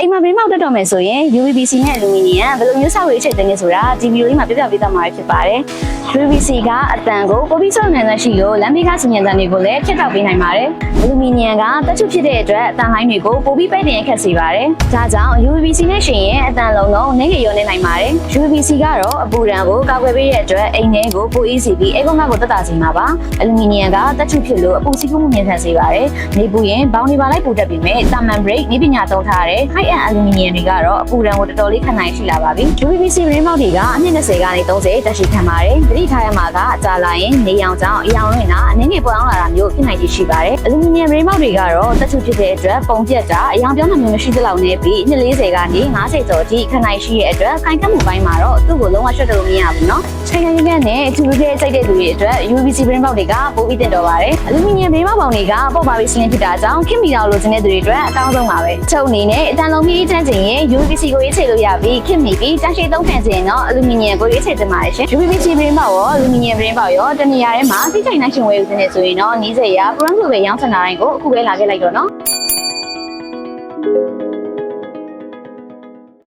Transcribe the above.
အိမ်မှာပြမောက်တက်တော်မယ်ဆိုရင် UVC နဲ့ Aluminium ဘယ်လိုမျိုးဆောက်ရေးချက်တင်နေဆိုတာဒီဗီဒီယိုလေးမှာပြပြပေးသွားမှာဖြစ်ပါတယ် UVC ကအတန်ကိုပိုပြီးဆောက်နိုင်တဲ့ရှိလို့လမ်းဘေးကစီမံတန်တွေကိုလည်းဖြတ်တောက်ပေးနိုင်ပါတယ် Aluminium ကတက်ချုပ်ဖြစ်တဲ့အတွက်အတန်ဟိုင်းတွေကိုပိုပြီးပဲ့တင်ခက်စေပါတယ်ဒါကြောင့် UVC နဲ့ရှင်ရင်အတန်လုံးလုံးနှိမ့်ရရောနေနိုင်ပါတယ် UVC ကတော့အပူဒဏ်ကိုကာကွယ်ပေးတဲ့အတွက်အိမ်ထဲကိုပိုအေးစေပြီးအိမ်ကုန်းကကိုတက်တာစေမှာပါ Aluminium ကတက်ချုပ်ဖြစ်လို့အပူစီးမှုမြင့်ထန်စေပါတယ်နေပူရင်ဘောင်တွေပါလိုက်ပူတတ်ပြီးမဲ့တာမန် break နေပညာသုံးထားတဲ့ high end aluminium တွေကတော့အပူဒဏ်ကိုတော်တော်လေးခံနိုင်ရှိလာပါပြီ UVC ပြင်းပေါက်တွေကအနှစ်20ကနေ30တက်ရှိခံပါတယ်သတိထားရမှာကအကြာလာရင်နေရောင်ကြောင့်အယောင်လွင့်တာအနည်းငယ်ပွားအောင်လာတာမျိုးဖြစ်နိုင်ခြေရှိပါတယ် aluminium ပြင်းပေါက်တွေကတော့တက်ချုပ်ဖြစ်တဲ့အတွက်ပုံပြတ်တာအယောင်ပြောင်းတာမျိုးမရှိသလောက်နဲ့ပြီးနှစ်40ကနေ50ကျော်အထိခံနိုင်ရှိတဲ့အတွက်ခိုင်ခတ်မှုပိုင်းမှာတော့သူ့ကိုလုံးဝရှော့တယ်လို့မရဘူးเนาะချိန်ခံရတဲ့ထူထူတဲ့စိတ်တဲ့လူတွေအတွက် UVC ပြင်းပေါက်တွေကပိုပြီးတင်တော်ပါတယ် aluminium ပြင်းပေါက်ပုံတွေကပေါ့ပါပြီးစလင်းဖြစ်တာကြောင့်ခင်မီတော်လိုချင်တဲ့သူတွေအတွက်အကောင်းဆုံးပါပဲချုပ်အနေနဲ့အတန်လုံးပြီးတန်းချင်ရင် UVC ကိုရေးချလို့ရပြီးခင်မီပြီးတန်းရှိသုံးခံချင်တော့ aluminium ကိုရေးချတင်ပါတယ်ရှင် UVC ပြင်းပေါက်ရော aluminium ပြင်းပေါက်ရောတနေရာထဲမှာသိချိုင်နိုင်ရှင်ဝယ်ယူနေဆိုရင်တော့နီးစက်ရ brand လိုပဲရောင်းချင်တာတိုင်းကိုအခုပဲလာခဲ့လိုက်တော့နော်